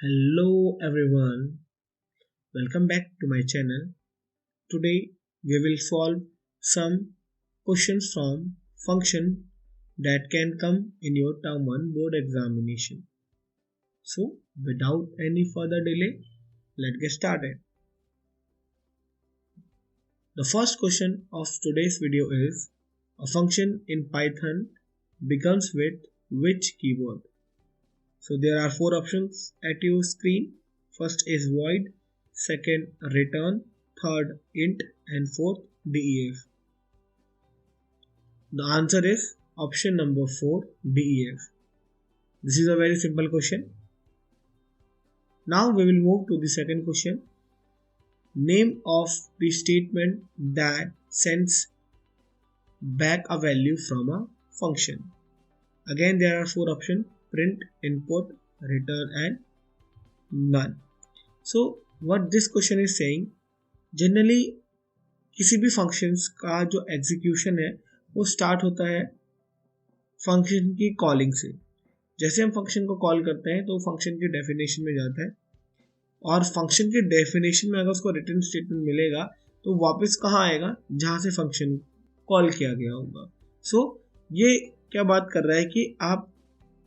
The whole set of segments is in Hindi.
Hello everyone, welcome back to my channel. Today we will solve some questions from function that can come in your term 1 board examination. So without any further delay, let's get started. The first question of today's video is a function in Python begins with which keyword? So there are four options at your screen. First is void, second return, third int, and fourth def. The answer is option number 4, def. This is a very simple question. Now we will move to the second question. Name of the statement that sends back a value from a function. Again there are four options: print, input, return and none. So what this question is saying, generally किसी भी फंक्शंस का जो एग्जीक्यूशन है वो स्टार्ट होता है फंक्शन की कॉलिंग से. जैसे हम फंक्शन को कॉल करते हैं तो फंक्शन की डेफिनेशन में जाता है और फंक्शन की डेफिनेशन में अगर उसको रिटर्न स्टेटमेंट मिलेगा तो वापस कहाँ आएगा, जहाँ से फंक्शन कॉल किया गया होगा. सो ये क्या बात कर रहा है कि आप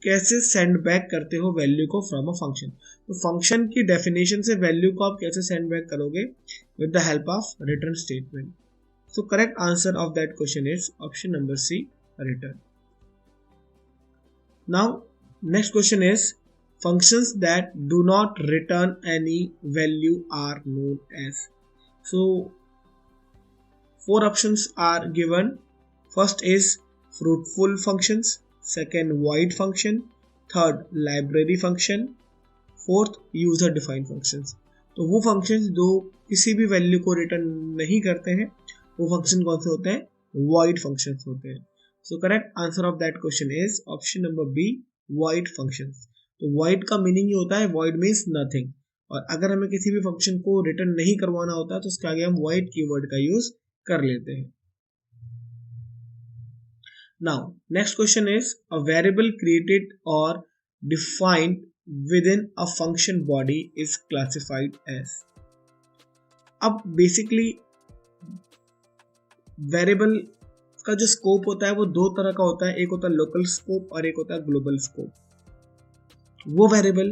कैसे सेंड बैक करते हो वैल्यू को फ्रॉम अ फंक्शन. तो फंक्शन की डेफिनेशन से वैल्यू को आप कैसे सेंड बैक करोगे? With the help of return statement. So correct answer of that question is option number C, return. Now next question is functions that do not return any value are known as. So four options are given. First is fruitful functions, second void function, third library function, fourth user defined functions. तो वो functions जो किसी भी वैल्यू को रिटर्न नहीं करते हैं वो फंक्शन कौन से होते हैं? void functions होते हैं. So correct answer of that question is option number B, void functions. तो void का मीनिंग ही होता है void means nothing, और अगर हमें किसी भी फंक्शन को रिटर्न नहीं करवाना होता है तो उसके आगे हम void कीवर्ड का यूज कर लेते हैं. Now next question is a variable created और defined within a function body is classified as. अब बेसिकली वेरिएबल का जो स्कोप होता है वो दो तरह का होता है. एक होता है लोकल स्कोप और एक होता है ग्लोबल स्कोप. वो वेरिएबल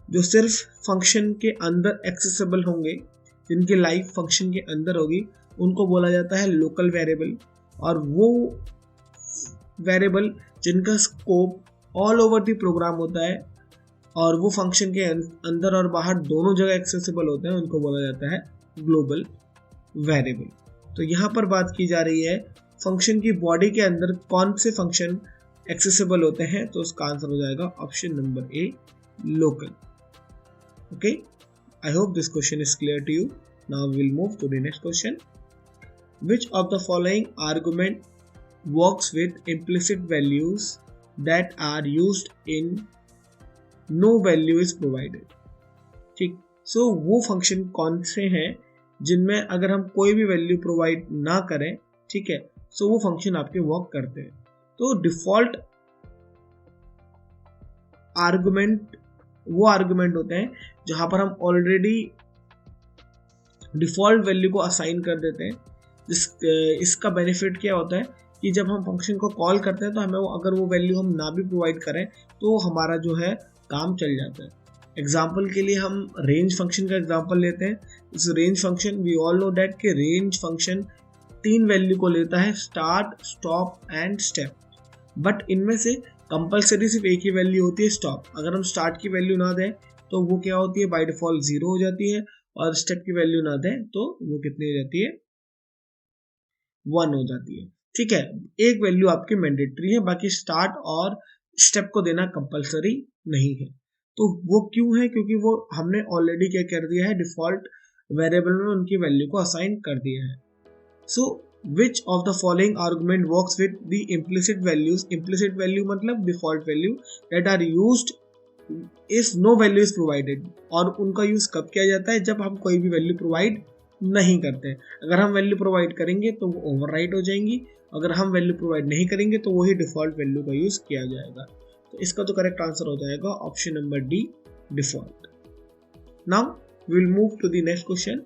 जो सिर्फ फंक्शन के अंदर एक्सेसिबल होंगे, जिनकी लाइफ फंक्शन के अंदर होगी, उनको बोला जाता है लोकल वेरिएबल. और वो वेरिएबल जिनका scope all over the program होता है और वो फंक्शन के अंदर और बाहर दोनों जगह एक्सेसिबल होते हैं, उनको बोला जाता है ग्लोबल वेरिएबल. तो यहाँ पर बात की जा रही है फंक्शन की बॉडी के अंदर कौन से फंक्शन एक्सेसिबल होते हैं, तो उसका आंसर हो जाएगा option number A, local. Okay, I hope this question is clear to you. Now we will move to the next question. Which of the following argument works with implicit values that are used in no value is provided. ठीक, सो वो फंक्शन कौन से हैं जिनमें अगर हम कोई भी वैल्यू प्रोवाइड ना करें, ठीक है, सो वो फंक्शन आपके वर्क करते हैं. तो डिफॉल्ट आर्गुमेंट वो आर्गुमेंट होते हैं जहां पर हम ऑलरेडी डिफॉल्ट वैल्यू को असाइन कर देते हैं. इसका बेनिफिट क्या होता है कि जब हम फंक्शन को कॉल करते हैं तो हमें अगर वो वैल्यू हम ना भी प्रोवाइड करें तो हमारा जो है काम चल जाता है. एग्जाम्पल के लिए हम रेंज फंक्शन का एग्जाम्पल लेते हैं. इस range function we all know that कि रेंज फंक्शन तीन वैल्यू को लेता है, start, stop and step. But इनमें से कंपलसरी सिर्फ एक ही वैल्यू होती है, स्टॉप. अगर हम स्टार्ट की वैल्यू ना दें तो वो क्या होती है, बाय डिफॉल्ट 0 हो जाती है, और स्टेप की वैल्यू ना दें तो वो कितनी हो जाती है, 1 हो जाती है. ठीक है, एक वैल्यू आपकी मैंडेटरी है, बाकी स्टार्ट और स्टेप को देना कंपलसरी नहीं है. तो वो क्यों है? क्योंकि वो हमने ऑलरेडी क्या कर दिया है, डिफॉल्ट वेरिएबल में उनकी वैल्यू को असाइन कर दिया है. सो which of the following argument works with the implicit values? Implicit value मतलब default value that are used if no value is provided. और उनका यूज कब किया जाता है? जब हम कोई भी वैल्यू प्रोवाइड नहीं करते हैं. अगर हम वैल्यू प्रोवाइड करेंगे तो वो ओवरराइट हो जाएंगी, अगर हम वैल्यू प्रोवाइड नहीं करेंगे तो वही डिफॉल्ट वैल्यू का यूज किया जाएगा. तो इसका तो करेक्ट आंसर हो जाएगा option number D, default. Now we will move to the next question.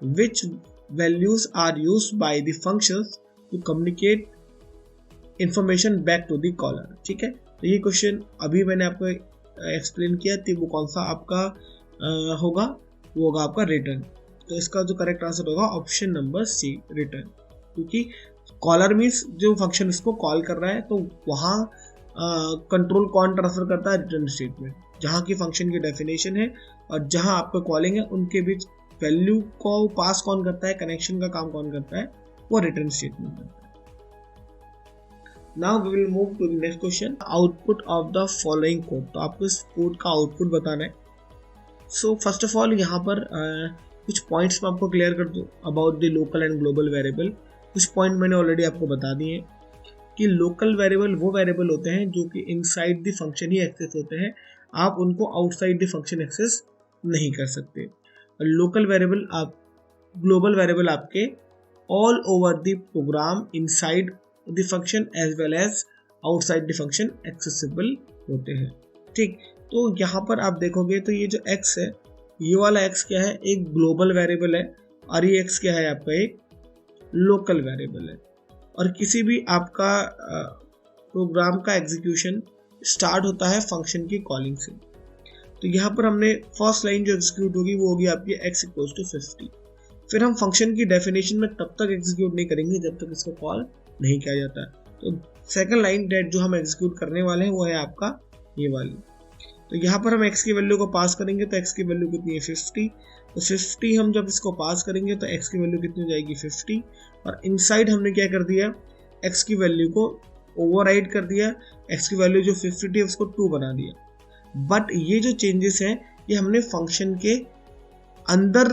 Which values are used by the functions to communicate information back to the caller? ठीक है, तो ये क्वेश्चन अभी मैंने आपको एक्सप्लेन किया थी, वो कौन सा आपका होगा, वो होगा आपका रिटर्न। तो इसका जो करेक्ट आंसर होगा ऑप्शन नंबर सी, रिटर्न। क्योंकि कॉलर मीन्स जो फंक्शन इसको कॉल कर रहा है, तो वहाँ कंट्रोल कौन ट्रांसफर करता है, रिटर्न स्टेटमेंट। जहाँ की फंक्शन की डेफिनेशन है और जहाँ आपका कॉलिंग है, उनके बीच वैल्यू को पास कौन करता है, कनेक्शन का काम कौन करता है, वो रिटर्न स्टेटमेंट करता है। Now we will move to the next question. Output of the following code, तो आपको इस कोड का आउटपुट बताना है। सो फर्स्ट ऑफ ऑल यहाँ पर कुछ पॉइंट्स मैं आपको क्लियर कर दूँ about the local and global variable. कुछ पॉइंट मैंने ऑलरेडी आपको बता दिए कि लोकल वेरिएबल वो वेरिएबल होते हैं जो कि इनसाइड द फंक्शन ही एक्सेस होते हैं, आप उनको आउटसाइड द फंक्शन एक्सेस नहीं कर सकते। लोकल वेरिएबल आप, ग्लोबल वेरिएबल आपके all over the program inside the function as well as outside the function accessible होते हैं। ठीक, तो यहाँ पर आप देखोगे तो ये जो x है, ये वाला x क्या है, एक ग्लोबल वेरिएबल है, और ये x क्या है आपका एक लोकल वेरिएबल है। और किसी भी आपका प्रोग्राम का एग्जीक्यूशन स्टार्ट होता है फंक्शन की कॉलिंग से। तो यहाँ पर हमने फर्स्ट लाइन जो एग्जीक्यूट होगी वो होगी आपकी x इक्वल्स टू 50। फिर हम फंक्शन की डेफिनेशन में तब तक एग्जीक्यूट नहीं करेंगे जब तक इसको कॉल नहीं किया जाता है। तो सेकंड लाइन डेट जो हम एग्जीक्यूट करने वाले हैं वो है आपका ये वाली। तो यहाँ पर हम x की वैल्यू को पास करेंगे, तो x की वैल्यू कितनी है 50। तो 50 हम जब इसको पास करेंगे तो x की वैल्यू कितनी हो जाएगी 50। और इनसाइड हमने क्या कर दिया, x की वैल्यू को ओवरराइड कर दिया, x की वैल्यू जो 50 है उसको 2 बना दिया। बट ये जो चेंजेस हैं ये हमने फंक्शन के अंदर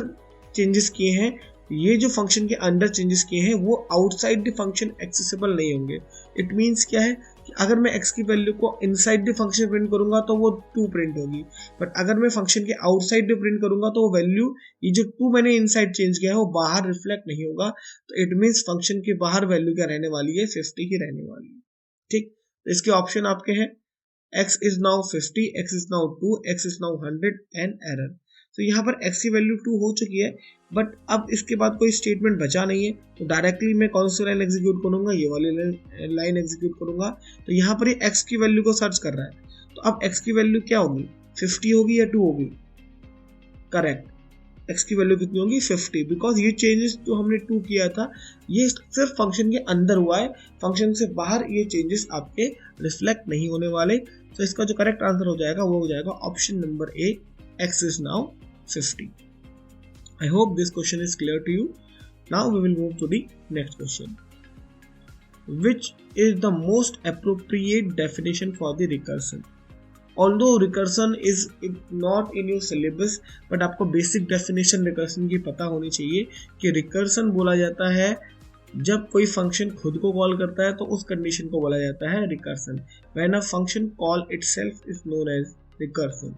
चेंजेस किए हैं। ये जो फंक्शन के अंदर चेंजेस किए हैं वो आउटसाइड द फंक्शन एक्सेसिबल नहीं होंगे। इट मीन्स क्या है कि अगर मैं x की वैल्यू को इनसाइड द फंक्शन प्रिंट करूंगा तो वो 2 प्रिंट होगी, बट अगर मैं फंक्शन के आउटसाइड प्रिंट करूंगा तो वो वैल्यू, ये जो 2 मैंने इनसाइड चेंज किया है वो बाहर रिफ्लेक्ट नहीं होगा। तो इट मीन्स फंक्शन के बाहर वैल्यू क्या रहने वाली है, 50 ही रहने वाली है। ठीक, तो इसके ऑप्शन आपके हैं x is now 50, x is now 2, x is now 100 and error. तो यहाँ पर x की वैल्यू 2 हो चुकी है, बट अब इसके बाद कोई स्टेटमेंट बचा नहीं है, तो डायरेक्टली मैं कौन सी लाइन एग्जीक्यूट करूंगा, ये वाली लाइन एग्जीक्यूट करूंगा। तो यहाँ पर ये x की वैल्यू को सर्च कर रहा है, तो अब x की वैल्यू क्या होगी, 50 होगी या 2 होगी, करेक्ट, x की वैल्यू कितनी होगी 50, बिकॉज ये चेंजेस जो हमने 2 किया था ये सिर्फ फंक्शन के अंदर हुआ है, फंक्शन से बाहर ये चेंजेस आपके रिफ्लेक्ट नहीं होने वाले। तो इसका जो करेक्ट आंसर हो जाएगा वो हो जाएगा option number A, x is now 50. I hope this question is clear to you. Now we will move to the next question. Which is the most appropriate definition for the recursion? Although recursion is not in your syllabus, but आपको basic definition recursion की पता होनी चाहिए कि recursion बोला जाता है जब कोई फंक्शन खुद को कॉल करता है तो उस कंडीशन को बोला जाता है recursion. When a function call itself is known as recursion.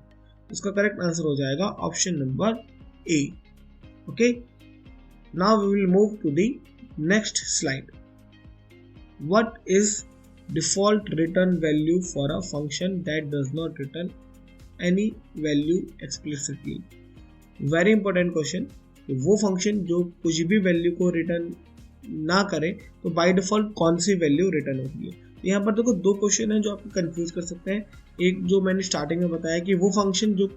इसका करेक्ट आंसर हो जाएगा option number A. Okay, now we will move to the next slide. What is default return value for a function that does not return any value explicitly? Very important question. वो फंक्शन जो कुछ भी वैल्यू को रिटर्न ना करे तो बाय डिफॉल्ट कौन सी वैल्यू रिटर्न होती है। यहाँ पर देखो 2 क्वेश्चन है जो आपको कंफ्यूज कर सकते हैं। एक जो मैंने स्टार्टिंग में बताया कि वो फंक्शन जो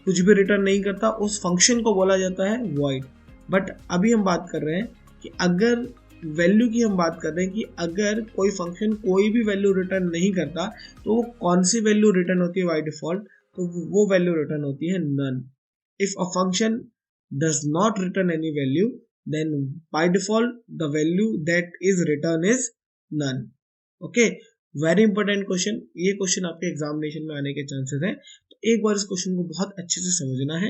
कुछ भी रिटर्न नहीं करता उस फंक्शन को बोला जाता है वॉइड। बट अभी हम बात कर रहे हैं कि अगर वैल्यू की हम बात कर रहे हैं कि अगर कोई फंक्शन कोई भी वैल्यू रिटर्न नहीं करता तो वो कौन सी वैल्यू रिटर्न होती है बाय डिफॉल्ट, तो वो वैल्यू रिटर्न होती है none. If a function does not return any value then by default the value that is returned is none. Okay, very important question। ये क्वेश्चन आपके एग्जामिनेशन में आने के चांसेस हैं, तो एक बार इस क्वेश्चन को बहुत अच्छे से समझना है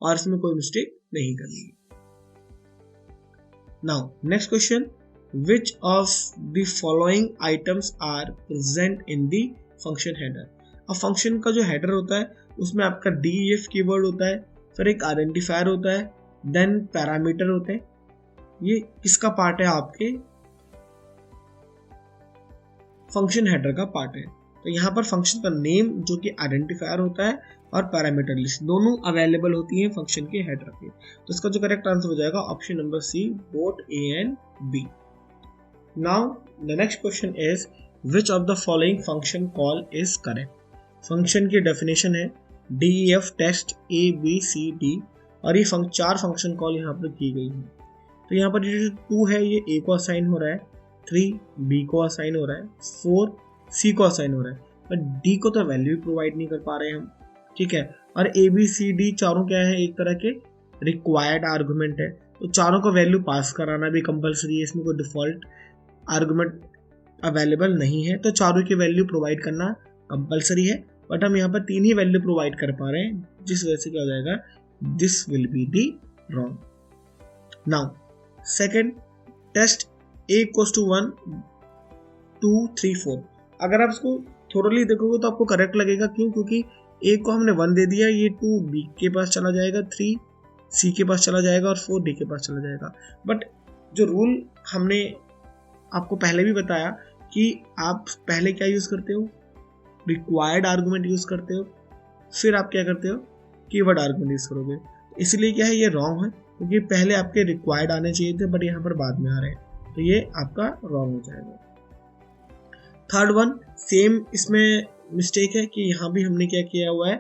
और इसमें कोई मिस्टेक नहीं करनी है। Now next question, which of the following items are present in the function header? अब फंक्शन का जो हेडर होता है उसमें आपका def कीवर्ड होता है, फिर एक आइडेंटिफायर होता है, देन पैरामीटर होते हैं। ये किसका पार्ट है, आपके फंक्शन हेडर का पार्ट है। तो यहाँ पर फंक्शन का नेम जो कि आइडेंटिफायर होता है और पैरामीटर लिस्ट दोनों अवेलेबल होती है फंक्शन के हेडर पे। तो इसका जो करेक्ट आंसर हो जाएगा option number C, both A and B. Now the next question is which of the following function call is correct. Function की डेफिनेशन है DEF टेस्ट ABCD और ये 4 फंक्शन कॉल यहाँ पर की गई है। तो यहाँ पर जो 2 है ये A को असाइन हो रहा है, 3 B को असाइन हो रहा है, 4 C को असाइन हो रहा है, पर D को तो वैल्यू प्रोवाइड नहीं कर पा रहे हम, ठीक है। और ABCD चारों क्या है, एक तरह के रिक्वायर्ड आर्गुमेंट है, तो चारों को वैल्यू पास कराना भी कंपलसरी है, इसमें कोई डिफॉल्ट आर्गुमेंट अवेलेबल नहीं है, तो चारों की वैल्यू प्रोवाइड करना कंपलसरी है। बट हम यहाँ पर 3 ही वैल्यू प्रोवाइड कर पा रहे हैं, जिस वजह से क्या हो जाएगा, this will be the wrong. Now second, test A equals to 1 2 3 4। अगर आप इसको थोड़ली देखोगे तो आपको करेक्ट लगेगा, क्यों? क्योंकि A को हमने 1 दे दिया, ये 2 B के पास चला जाएगा, 3 C के पास चला जाएगा और 4 D के पास चला जाएगा। बट जो रूल हमने आपको पहले भी बताया कि आप पहले क्या यूज करते हो, रिक्वायर्ड आर्गुमेंट यूज करते हो, फिर आप क्या करते हो, कीवर्ड आर्गुमेंट यूज करोगे। इसलिए क्या है, ये रॉन्ग है, क्योंकि पहले आपके रिक्वायर्ड आने चाहिए थे बट यहाँ पर बाद में आ रहे हैं, तो ये आपका रॉन्ग हो जाएगा। थर्ड वन सेम इसमें मिस्टेक है कि यहाँ भी हमने क्या किया हुआ है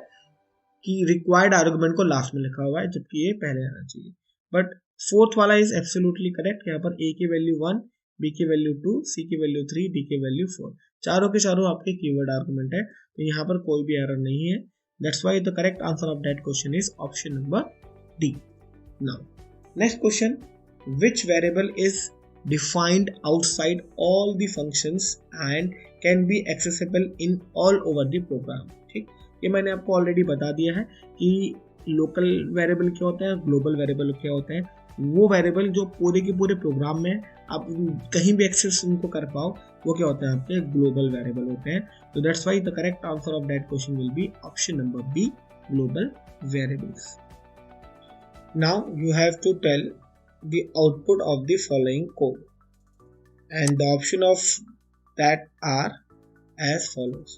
कि रिक्वायर्ड आर्गुमेंट को लास्ट में लिखा हुआ है, जबकि ये पहले आना चाहिए। बट फोर्थ वाला इज एब्सोल्युटली करेक्ट। यहाँ पर A की वैल्यू 1, B की वैल्यू 2, C की वैल्यू 3, D की वैल्यू 4, चारों के चारों आपके कीवर्ड आर्गुमेंट है, तो यहाँ पर कोई भी एरर नहीं है। That's why the correct answer of that question is option number D। Now next question, which variable is defined outside all the functions and can be accessible in all over the program। ठीक, ये मैंने आपको ऑलरेडी बता दिया है कि लोकल वेरिएबल क्या होता है, ग्लोबल वेरिएबल क्या होता है। वो वेरिएबल जो पूरे के पूरे प्रोग्राम में आप कहीं भी एक्सेस उनको कर पाओ, वो क्या होता है, आपके ग्लोबल वेरिएबल होते हैं। तो that's why the correct answer of that question will be option number B, global variables. Now you have to tell the output of the following code, and the option of that are as follows।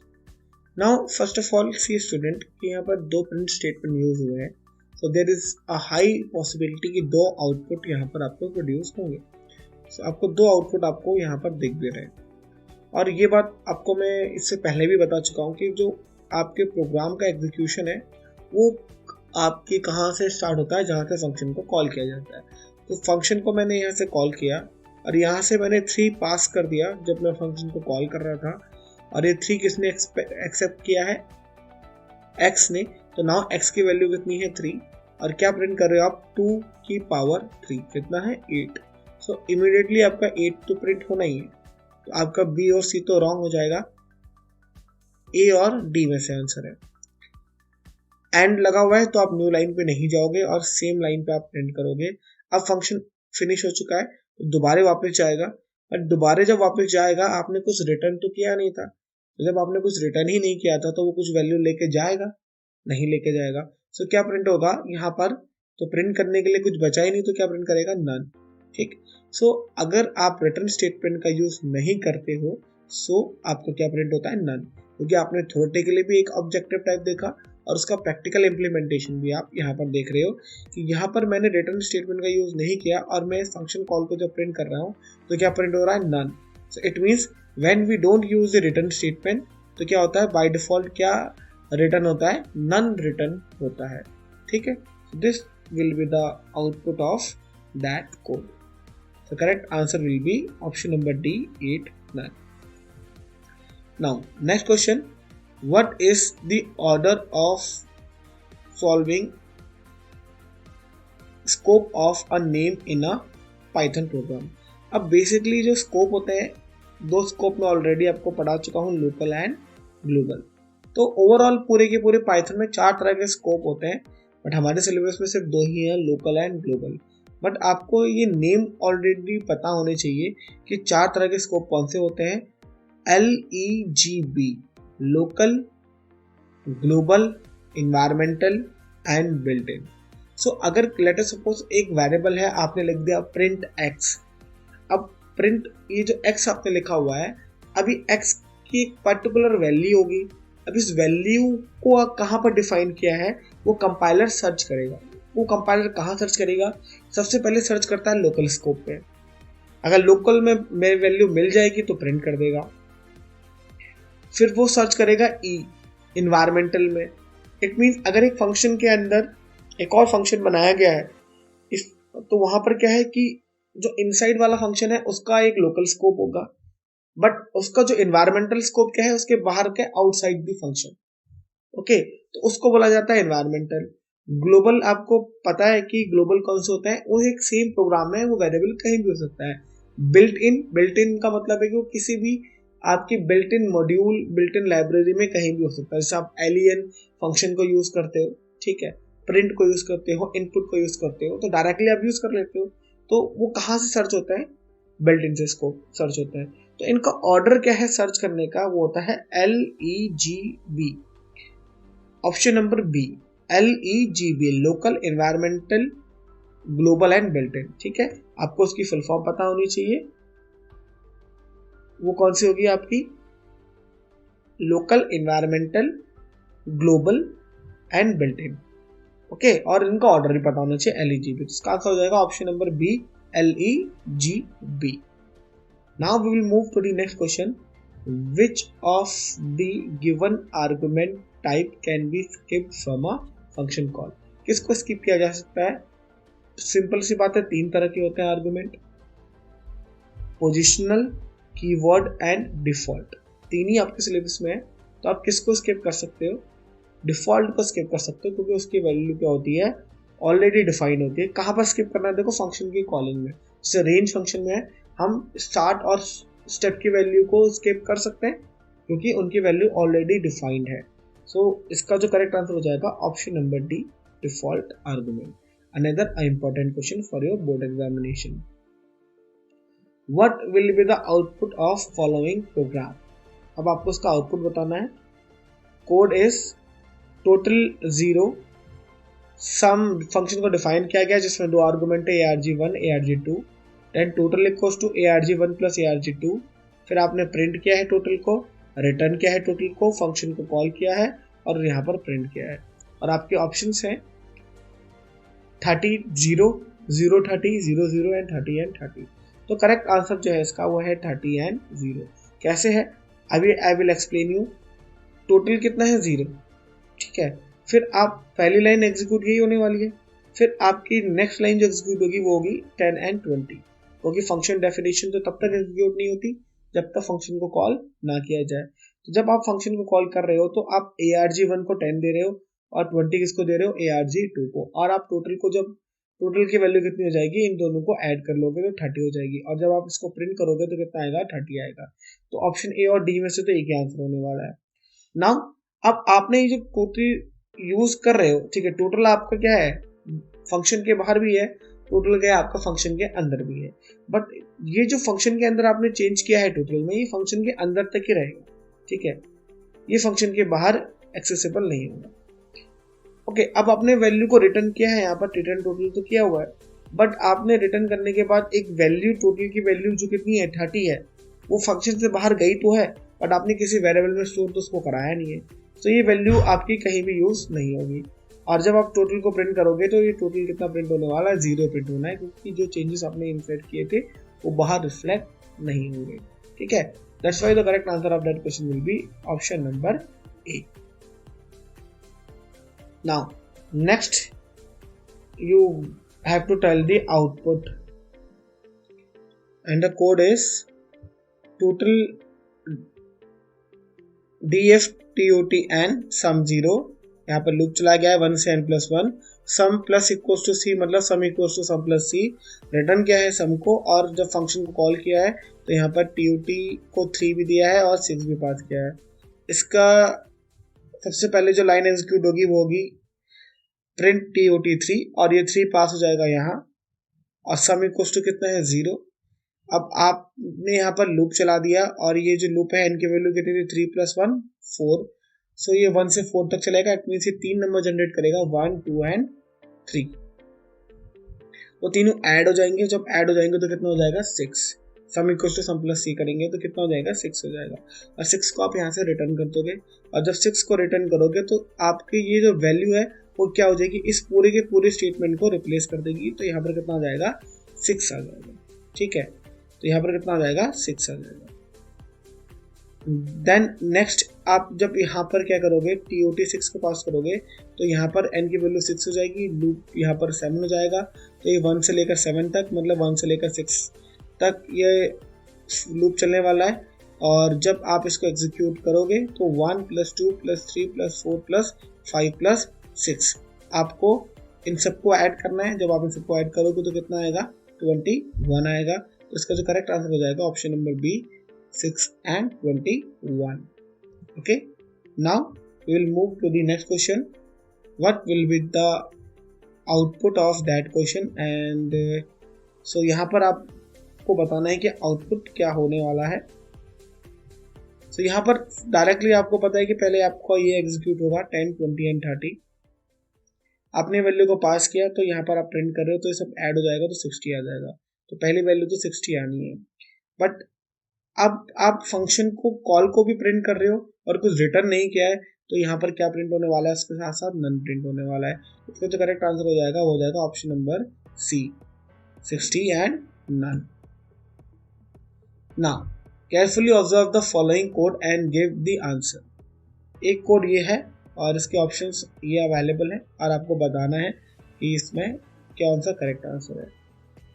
Now first of all see student कि यहाँ पर 2 print statement यूज हुए हैं, so there is a high possibility कि 2 आउटपुट यहाँ पर आपको प्रोड्यूस होंगे। so आपको 2 आउटपुट आपको यहाँ पर दिख भी रहे हैं। और ये बात आपको मैं इससे पहले भी बता चुका हूँ कि जो आपके प्रोग्राम का एग्जीक्यूशन है वो आपके कहाँ से स्टार्ट होता है, जहाँ से फंक्शन को कॉल किया जाता है। तो फंक्शन को मैंने यहाँ से कॉल किया और यहाँ से मैंने 3 पास कर दिया जब मैं फंक्शन को कॉल कर रहा था, और ये 3 किसने एक्सेप्ट किया है, x ने। तो नाउ x की वैल्यू कितनी है, 3, और क्या प्रिंट कर रहे हो आप, 2 की पावर 3 कितना है, 8। सो इमीडिएटली आपका 8 तो प्रिंट होना ही है, तो आपका B और C तो रॉन्ग हो जाएगा, A और D में से आंसर है। एंड लगा हुआ है तो आप न्यू लाइन पे नहीं जाओगे और सेम लाइन पे आप प्रिंट करोगे। अब फंक्शन फिनिश हो चुका है तो दोबारा वापस जाएगा, और दोबारा जब वापस जाएगा आपने कुछ रिटर्न तो किया नहीं था, तो जब आपने कुछ रिटर्न ही नहीं किया था तो वो कुछ वैल्यू लेके जाएगा, नहीं लेके जाएगा। सो क्या प्रिंट होगा यहाँ पर, तो प्रिंट करने के लिए कुछ बचा ही नहीं, तो क्या प्रिंट करेगा, नन। ठीक, सो अगर आप रिटर्न स्टेटमेंट का यूज नहीं करते हो, सो आपको क्या प्रिंट होता है, नन, क्योंकि आपने थोड़े के लिए भी एक ऑब्जेक्टिव टाइप देखा और उसका प्रैक्टिकल इम्प्लीमेंटेशन भी आप यहाँ पर देख रहे हो कि यहाँ पर मैंने रिटर्न स्टेटमेंट का यूज नहीं किया और मैं फंक्शन कॉल को जब प्रिंट कर रहा हूँ तो क्या प्रिंट हो रहा है, none. So it means when we don't use the return statement तो क्या होता है, बाय डिफॉल्ट क्या रिटर्न होता है, नन रिटर्न होता है। ठीक है, this will be the output of that code. So correct answer will be option number D, 8 9। Now next question, what is the order of solving scope of a name in a Python program। अब बेसिकली जो स्कोप होते हैं, 2 स्कोप में ऑलरेडी आपको पढ़ा चुका हूँ, लोकल एंड ग्लोबल। तो ओवरऑल पूरे के पूरे पाइथन में 4 तरह के स्कोप होते हैं, बट हमारे सिलेबस में सिर्फ 2 ही हैं, लोकल एंड ग्लोबल। बट आपको ये नेम ऑलरेडी पता होने चाहिए कि 4 तरह के स्कोप कौन से होते हैं, LEGB, local, global, environmental and built in. So अगर लेट अस सपोज एक वेरिएबल है, आपने लिख दिया प्रिंट x। अब प्रिंट ये जो x आपने लिखा हुआ है, अभी x उसकी एक पर्टिकुलर वैल्यू होगी। अब इस वैल्यू को कहाँ पर डिफाइन किया है, वो कंपाइलर सर्च करेगा। वो कंपाइलर कहाँ सर्च करेगा, सबसे पहले सर्च करता है लोकल स्कोप पे। अगर लोकल में मेरी वैल्यू मिल जाएगी तो प्रिंट कर देगा। फिर वो सर्च करेगा इन्वायरमेंटल में। इट मीन्स अगर एक फंक्शन के अंदर एक और फंक्शन बनाया गया है तो वहां पर क्या है कि जो इनसाइड वाला फंक्शन है उसका एक लोकल स्कोप होगा, बट उसका जो इन्वायरमेंटल स्कोप क्या है, उसके बाहर के आउटसाइड द फंक्शन। ओके, तो उसको बोला जाता है इन्वायरमेंटल। ग्लोबल, आपको पता है कि ग्लोबल कौन से होता है, वो एक सेम प्रोग्राम है, वो वेरिएबल कहीं भी हो सकता है। बिल्ट इन का मतलब है कि वो किसी भी आपकी built in module, built in library में कहीं भी हो सकता है। जैसे आप एलियन फंक्शन को यूज करते हो, ठीक है, प्रिंट को यूज करते हो, इनपुट को यूज करते हो, तो डायरेक्टली आप यूज कर लेते हो। तो वो कहाँ से सर्च होता है, बिल्ट इन से स्कोप सर्च होता है। तो इनका ऑर्डर क्या है सर्च करने का, वो होता है LEGB। Option number B, LEGB, local, environmental, global and built in. ठीक है, आपको उसकी फुल फॉर्म पता होनी चाहिए। वो कौन सी होगी आपकी, local, environmental, global and built in. Okay, और इनका ऑर्डर भी पता होना चाहिए, LEGB। इसका आंसर हो जाएगा option number B, LEGB। Now we will move to the next question. Which of the given argument type can be skipped from a function call? किसको skip किया जा सकता है? सिंपल सी बात है, तीन तरह के होते हैं argument, positional, keyword and default. तीन ही आपके सिलेबस में है, तो आप किसको स्किप कर सकते हो, डिफॉल्ट को स्किप कर सकते हो, क्योंकि उसकी वैल्यू क्या होती है, ऑलरेडी डिफाइन होती है। कहाँ पर स्किप करना है, देखो फंक्शन की कॉलिंग में। जैसे रेंज फंक्शन में है, हम स्टार्ट और स्टेप की वैल्यू को स्किप कर सकते हैं क्योंकि उनकी वैल्यू ऑलरेडी डिफाइंड है। सो इसका जो करेक्ट आंसर हो जाएगा option number D, default argument. Another important question for your board examination, what will be the output of following program. अब आपको उसका आउटपुट बताना है। Code is total 0, sum function को डिफाइन किया गया जिसमें दो आर्गुमेंट है, arg1 arg2, then total equals to arg1 plus arg2। फिर आपने प्रिंट किया है टोटल को, रिटर्न किया है टोटल को, फंक्शन को कॉल किया है और यहाँ पर प्रिंट किया है। और आपके ऑप्शंस हैं 30, 0, 0, 30, 0, 0 एंड 30 एंड 30। तो करेक्ट आंसर जो है इसका वो है 30 एंड 0। कैसे है, अभी I will explain you. Total कितना है, 0, ठीक है। फिर आप पहली लाइन एग्जीक्यूट यही होने वाली है, फिर आपकी नेक्स्ट लाइन जो एग्जीक्यूट होगी वो होगी 10 एंड 20, क्योंकि फंक्शन डेफिनेशन तो तब तक एग्जीक्यूट नहीं होती जब तक फंक्शन को कॉल ना किया जाए। तो जब आप फंक्शन को कॉल कर रहे हो तो आप arg1 को 10 दे रहे हो और 20 किसको दे रहे हो, arg2 को। और आप टोटल को, जब टोटल की वैल्यू कितनी हो जाएगी, इन दोनों को ऐड कर लोगे तो 30 हो जाएगी, और जब आप इसको प्रिंट करोगे तो कितना आएगा, 30 आएगा। तो ऑप्शन ए और डी में से तो एक ही आंसर होने वाला है। नाउ अब आपने ये जो टोटल यूज कर रहे हो, ठीक है, टोटल आपका क्या है, फंक्शन के बाहर भी है, टोटल क्या है आपका फंक्शन के अंदर भी है। बट ये जो फंक्शन के अंदर आपने चेंज किया है टोटल में, ये फंक्शन के अंदर तक ही रहेगा, ठीक है, ये फंक्शन के बाहर एक्सेसिबल नहीं होगा। ओके, अब आपने वैल्यू को रिटर्न किया है, यहाँ पर रिटर्न टोटल तो किया हुआ है, बट आपने रिटर्न करने के बाद एक वैल्यू, टोटल की वैल्यू जो कितनी है, 30 है, वो फंक्शन से बाहर गई तो है, बट आपने किसी वेरिएबल में स्टोर तो उसको कराया नहीं है, तो ये वैल्यू आपकी कहीं भी यूज नहीं होगी। और जब आप टोटल को प्रिंट करोगे तो ये टोटल कितना प्रिंट होने वाला है, 0 प्रिंट होना है, क्योंकि जो चेंजेस आपने इनसर्ट किए थे वो बाहर रिफ्लेक्ट नहीं होंगे, ठीक है। That's why the correct answer of that question will be option number A. Now next you have to tell the output and the code is total df tot and sum 0। यहाँ पर लूप चला गया है 1 से n+1, sum plus equals to C, मतलब sum equals to sum plus C. Return किया है सम को, और जब फंक्शन को कॉल किया है तो यहाँ पर tot को 3 भी दिया है और 6 भी पास किया है। इसका सबसे पहले जो लाइन एग्जीक्यूट होगी वो होगी प्रिंट tot3, और ये 3 पास हो जाएगा यहाँ, और सम इक्वल्स टू कितना है, 0। अब आपने यहाँ पर लूप चला दिया, और ये जो लूप है इनकी वैल्यू कितनी थी, 3 + 1 4, सो ये 1 से 4 तक चलेगा। इट मीन्स ये 3 नंबर जनरेट करेगा, 1, 2 एंड 3। वो तीनों ऐड हो जाएंगे, जब ऐड हो जाएंगे तो कितना हो जाएगा, 6। Sum equals to sum plus C करेंगे तो कितना हो जाएगा 6 हो जाएगा, और 6 को आप यहाँ से रिटर्न कर दोगे, और जब 6 को रिटर्न करोगे तो आपके ये जो वैल्यू है वो क्या हो जाएगी, इस पूरे के पूरे स्टेटमेंट को रिप्लेस कर देगी, तो यहाँ पर कितना आ जाएगा 6 आ जाएगा। ठीक है, तो यहाँ पर कितना आ जाएगा 6 आ जाएगा। देन नेक्स्ट आप जब यहाँ पर क्या करोगे, TOT 6 को पास करोगे तो यहाँ पर n की वैल्यू 6 हो जाएगी, लूप यहाँ पर 7 हो जाएगा, तो ये 1 से लेकर 7 तक, मतलब 1 से लेकर 6 तक ये लूप चलने वाला है। और जब आप इसको एग्जीक्यूट करोगे तो 1 + 2 + 3 + 4 + 5 + 6 आपको इन सबको ऐड करना है। जब आप इन सबको ऐड करोगे तो कितना आएगा, 21 आएगा। तो इसका जो करेक्ट आंसर हो जाएगा option number B, 6 and 21. Okay, now we will move to the next question. What will be the output of that question? And so यहाँ पर आपको बताना है कि आउटपुट क्या होने वाला है। so यहाँ पर डायरेक्टली आपको पता है कि पहले आपको ये एग्जीक्यूट होगा 10, 20 and 30। आपने वैल्यू को पास किया तो यहाँ पर आप प्रिंट कर रहे हो तो ये सब ऐड हो जाएगा तो 60 आ जाएगा। तो पहली वैल्यू तो 60 आनी है, बट अब आप फंक्शन को कॉल को भी प्रिंट कर रहे हो और कुछ रिटर्न नहीं किया है, तो यहाँ पर क्या प्रिंट होने वाला है, उसके साथ साथ नन प्रिंट होने वाला है। इसका जो करेक्ट आंसर हो जाएगा वो हो जाएगा option number C, 60 and none. Now carefully observe the following code and give the answer. एक कोड ये है और इसके ऑप्शंस ये अवेलेबल है और आपको बताना है कि इसमें क्या सा करेक्ट आंसर है।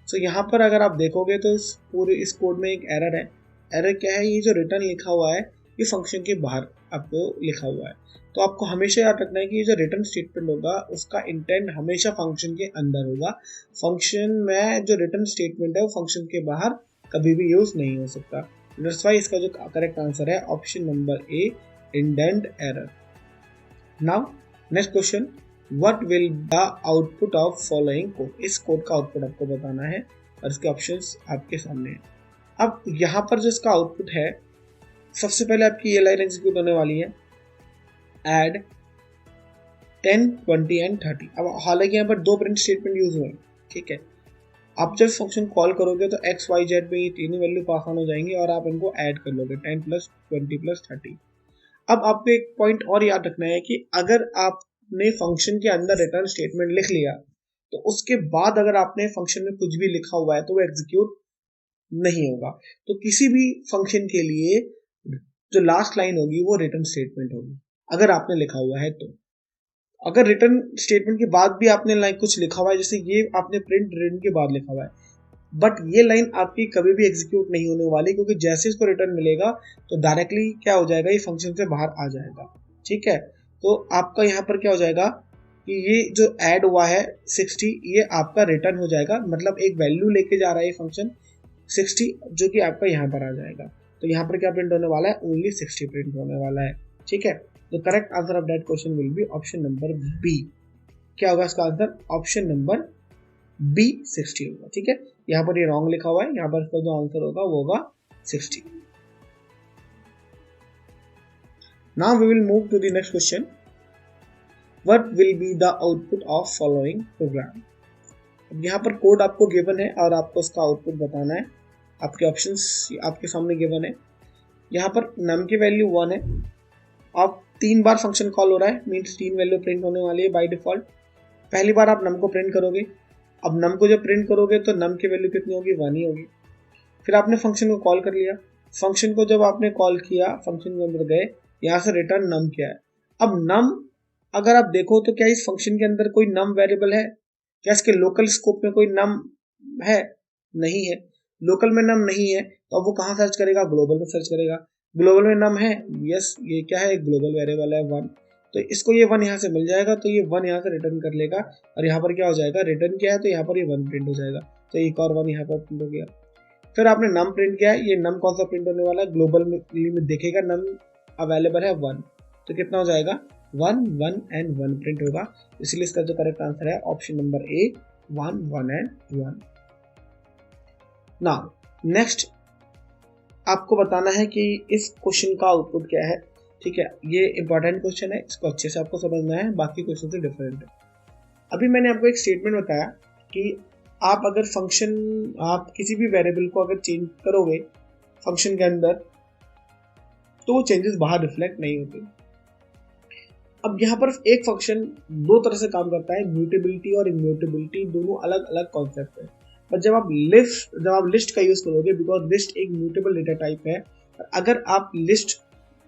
सो यहाँ पर अगर आप देखोगे तो इस कोड में एक एरर है। एरर क्या है, ये जो रिटर्न लिखा हुआ है ये फंक्शन के बाहर आपको लिखा हुआ है। तो आपको हमेशा याद रखना है कि ये जो रिटर्न स्टेटमेंट होगा उसका इंटेंट हमेशा फंक्शन के अंदर होगा। फंक्शन में जो रिटर्न स्टेटमेंट है वो फंक्शन के बाहर कभी भी यूज नहीं हो सकता। दैट्स व्हाई इसका जो करेक्ट आंसर है option number A, indent error. Now next question, what will the output of following code. इस कोड का आउटपुट आपको बताना है और इसके ऑप्शंस आपके सामने हैं। अब यहाँ पर जो इसका आउटपुट है, सबसे पहले आपकी ये लाइन एग्जीक्यूट होने वाली है, ऐड 10, 20 and 30। अब हालांकि यहाँ पर दो प्रिंट स्टेटमेंट यूज हुए हैं, ठीक है। आप जब फंक्शन कॉल करोगे तो x, y, z में ये तीनों वैल्यू पास ऑन हो जाएंगी और आप इनको ऐड कर लोगे, 10 + 20 + 30। अब आपको एक पॉइंट और याद रखना है कि अगर आपने फंक्शन के अंदर रिटर्न स्टेटमेंट लिख लिया तो उसके बाद अगर आपने फंक्शन में कुछ भी लिखा हुआ है तो वो एग्जीक्यूट नहीं होगा। तो किसी भी फंक्शन के लिए जो लास्ट लाइन होगी वो रिटर्न स्टेटमेंट होगी अगर आपने लिखा हुआ है। तो अगर रिटर्न स्टेटमेंट के बाद भी आपने लाइन कुछ लिखा हुआ है, जैसे ये आपने प्रिंट रिटर्न के बाद लिखा हुआ है, बट ये लाइन आपकी कभी भी एग्जीक्यूट नहीं होने वाली, क्योंकि जैसे इसको रिटर्न मिलेगा तो डायरेक्टली क्या हो जाएगा, ये फंक्शन से बाहर आ जाएगा। ठीक है, तो आपका यहाँ पर क्या हो जाएगा कि ये जो ऐड हुआ है 60, ये आपका रिटर्न हो जाएगा, मतलब एक वैल्यू लेके जा रहा है ये फंक्शन 60, जो कि आपका यहाँ पर आ जाएगा। तो यहाँ पर क्या प्रिंट होने वाला है, ओनली 60 प्रिंट होने वाला है। ठीक है, the correct answer of that question will be option number B. क्या होगा इसका आंसर, ऑप्शन नंबर बी 60 होगा। ठीक है, यहाँ पर ये रॉन्ग लिखा हुआ है, यहाँ पर इसका जो आंसर होगा वो होगा 60। Now we will move to the next question, what will be the output of following program. अब यहाँ पर कोड आपको गिवन है और आपको उसका आउटपुट बताना है। आपके ऑप्शंस आपके सामने गिवन है। यहाँ पर नम की वैल्यू 1 है। अब 3 बार फंक्शन कॉल हो रहा है, मीन्स 3 वैल्यू प्रिंट होने वाली है बाय डिफॉल्ट। पहली बार आप नम को प्रिंट करोगे। अब नम को जब प्रिंट करोगे तो नम की वैल्यू कितनी होगी, 1 ही होगी। फिर आपने फंक्शन को कॉल कर लिया। फंक्शन को जब आपने कॉल किया, फंक्शन के अंदर गए, यहाँ से रिटर्न नम किया है। अब नम अगर आप देखो तो क्या इस फंक्शन के अंदर कोई नम वेरिएबल है, क्या इसके लोकल स्कोप में कोई नम है, नहीं है। लोकल में नम नहीं है तो अब वो कहाँ सर्च करेगा, ग्लोबल में सर्च करेगा। ग्लोबल में नम है, यस, ये क्या है, ग्लोबल वेरिएबल है 1, तो इसको ये 1 यहाँ से मिल जाएगा, तो ये 1 यहाँ से रिटर्न कर लेगा और यहाँ पर क्या हो जाएगा, रिटर्न किया है तो यहाँ पर ये 1 प्रिंट हो जाएगा, तो एक और 1 यहाँ पर प्रिंट हो गया। फिर आपने नम प्रिंट किया है, ये नम कौन सा प्रिंट होने वाला है, ग्लोबल में देखेगा नम अवेलेबल है 1, तो कितना हो जाएगा, 1, 1 and 1 प्रिंट होगा। इसलिए इसका जो करेक्ट आंसर है option number A, 1, 1 and 1। Now next आपको बताना है कि इस क्वेश्चन का आउटपुट क्या है। ठीक है, ये इंपॉर्टेंट क्वेश्चन है, इसको अच्छे से आपको समझना है, बाकी क्वेश्चन से डिफरेंट है। अभी मैंने आपको एक स्टेटमेंट बताया कि आप अगर फंक्शन, आप किसी भी वेरिएबल को अगर चेंज करोगे फंक्शन के अंदर तो वो चेंजेस बाहर रिफ्लेक्ट नहीं होते। अब यहाँ पर एक फंक्शन दो तरह से काम करता है, म्यूटेबिलिटी और इम्यूटेबिलिटी, दोनों अलग अलग कॉन्सेप्ट है। पर जब आप लिस्ट का यूज करोगे, बिकॉज लिस्ट एक म्यूटेबल डेटा टाइप है, अगर आप लिस्ट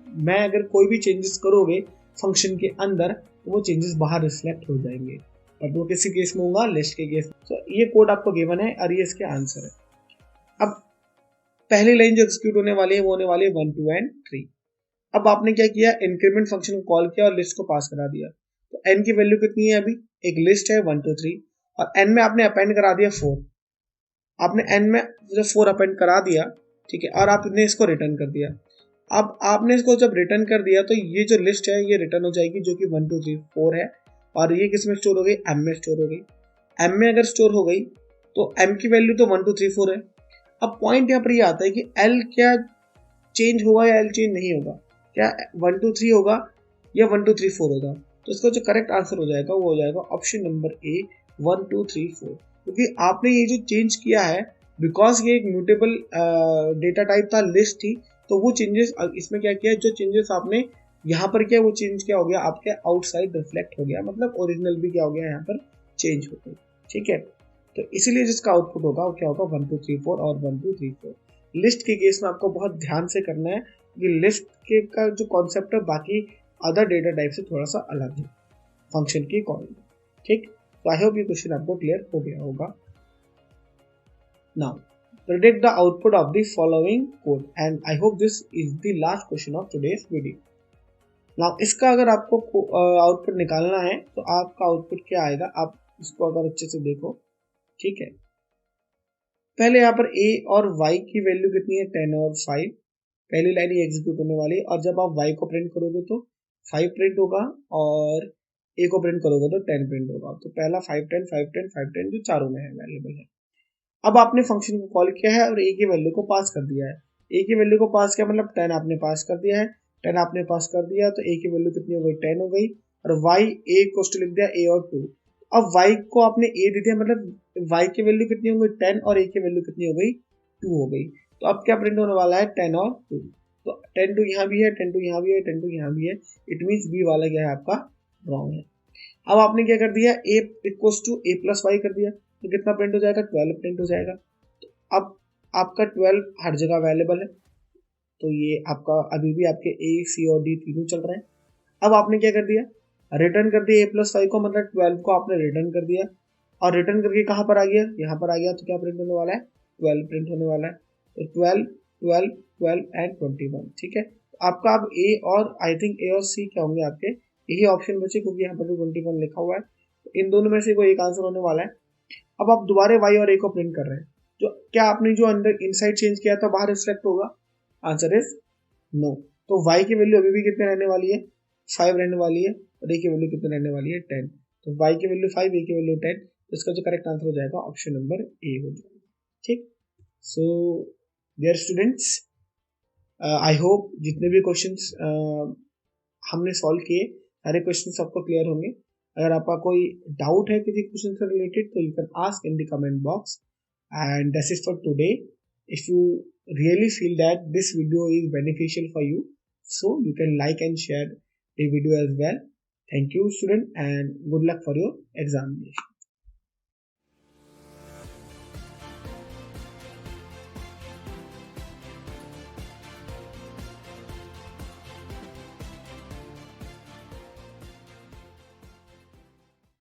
में अगर कोई भी चेंजेस करोगे फंक्शन के अंदर तो वो चेंजेस बाहर रिफ्लेक्ट हो जाएंगे, और वो किसी केस में होगा, लिस्ट के केस में। तो ये कोड आपको गिवन है और ये इसके आंसर है। अब पहली लाइन जो एग्जीक्यूट होने वाली है वो होने वाली है 1 2 एंड 3। अब आपने क्या किया, इंक्रीमेंट फंक्शन को कॉल किया और लिस्ट को पास करा दिया। तो n की वैल्यू कितनी है, अभी एक लिस्ट है 1 2 3 और n में आपने अपेंड करा दिया 4। आपने n में जो 4 अपेंड करा दिया, ठीक है, और आपने इसको रिटर्न कर दिया। अब आपने इसको जब रिटर्न कर दिया तो ये जो लिस्ट है ये रिटर्न हो जाएगी, जो कि 1 2 3 4 है, और ये किस में स्टोर हो गई, m में स्टोर हो गई। m में अगर स्टोर हो गई तो m की वैल्यू तो 1 2 3 4 है। अब पॉइंट यहाँ पर ये आता है कि l क्या चेंज होगा या l चेंज नहीं होगा, क्या 1 2 3 होगा या 1 2 3 4 होगा। तो इसका जो करेक्ट आंसर हो जाएगा वो हो जाएगा ऑप्शन नंबर ए 1 2 3 4, क्योंकि आपने ये जो चेंज किया है, बिकॉज ये एक म्यूटेबल डेटा टाइप था, लिस्ट थी, तो वो चेंजेस इसमें क्या किया, जो चेंजेस आपने यहाँ पर किया वो चेंज क्या हो गया, आपके आउटसाइड रिफ्लेक्ट हो गया, मतलब ओरिजिनल भी क्या हो गया यहाँ पर चेंज हो गई। ठीक है, तो इसीलिए जिसका आउटपुट होगा वो क्या होगा 1 2 3 4 और 1 2 3 4। लिस्ट के केस में आपको बहुत ध्यान से करना है, ये लिस्ट के का जो कॉन्सेप्ट है बाकी अदर डेटा टाइप से थोड़ा सा अलग है फंक्शन की कॉलिंग। ठीक, तो आई होप ये क्वेश्चन आपको क्लियर हो गया होगा। Now predict the output of the following code, and I hope this is the last question of today's video. Now इसका अगर आपको आउटपुट निकालना है तो आपका आउटपुट क्या आएगा, आप इसको अगर अच्छे से देखो। ठीक है, पहले यहाँ पर a और y की वैल्यू कितनी है, 10 और 5। पहली लाइन ही एग्जीक्यूट होने वाली है, और जब आप y को प्रिंट करोगे तो 5 प्रिंट होगा, और a को प्रिंट करोगे तो 10 प्रिंट होगा। तो पहला 5 10 5 10 5 10 जो चारों में है अवेलेबल है। अब आपने फंक्शन को कॉल किया है और a की वैल्यू को पास कर दिया है। a की वैल्यू को पास किया मतलब 10 आपने पास कर दिया है, 10 आपने पास कर दिया तो a की वैल्यू कितनी हो गई, 10 हो गई, और y a को लिख दिया a और 2। अब y को आपने a दे दिया, मतलब y की वैल्यू कितनी हो गई 10 और a की वैल्यू कितनी हो गई 2 हो गई। तो अब क्या प्रिंट होने वाला है, 10 और 2। तो 10 2 यहाँ भी है, 10 2 यहाँ भी है, 10 2 यहाँ भी है, इट मीन्स बी वाला क्या है आपका रॉन्ग है। अब आपने क्या कर दिया, a equals to a plus Y कर दिया, तो कितना प्रिंट हो जाएगा, 12 प्रिंट हो जाएगा। तो अब आपका 12 हर जगह अवेलेबल है, तो ये आपका अभी भी आपके a c और d तीनों चल रहे हैं। अब आपने क्या कर दिया, रिटर्न कर दिया a प्लस वाई को, मतलब 12 को आपने रिटर्न कर दिया, और रिटर्न करके कहाँ पर आ गया, यहाँ पर आ गया, तो क्या प्रिंट होने वाला है, 12 प्रिंट होने वाला है। तो 12 12 12 एंड 21। ठीक है, तो आपका अब a और आई थिंक a और c क्या होंगे आपके, यही ऑप्शन बचे, क्योंकि यहाँ पर 21 लिखा हुआ है, तो इन दोनों में से कोई एक आंसर होने वाला है। अब आप दोबारा y और a को प्रिंट कर रहे हैं, जो क्या आपने जो अंदर इनसाइड चेंज किया था बाहर रिफ्लेक्ट होगा, आंसर इज नो। तो y की वैल्यू अभी भी कितने रहने वाली है, 5 रहने वाली है, और a की वैल्यू कितने रहने वाली है, 10। तो y की वैल्यू 5, a की वैल्यू 10, तो इसका जो करेक्ट आंसर हो जाएगा ऑप्शन नंबर ए हो जाएगा। ठीक, so dear students, I hope जितने भी क्वेश्चंस हमने सॉल्व किए सारे क्वेश्चंस आपको क्लियर होंगे। अगर आपका कोई डाउट है किसी क्वेश्चन से रिलेटेड तो you can ask in the comment box, and that's it for today. If you really feel that this video is beneficial for you, so you can like and share the video as well. Thank you student, and good luck for your examination.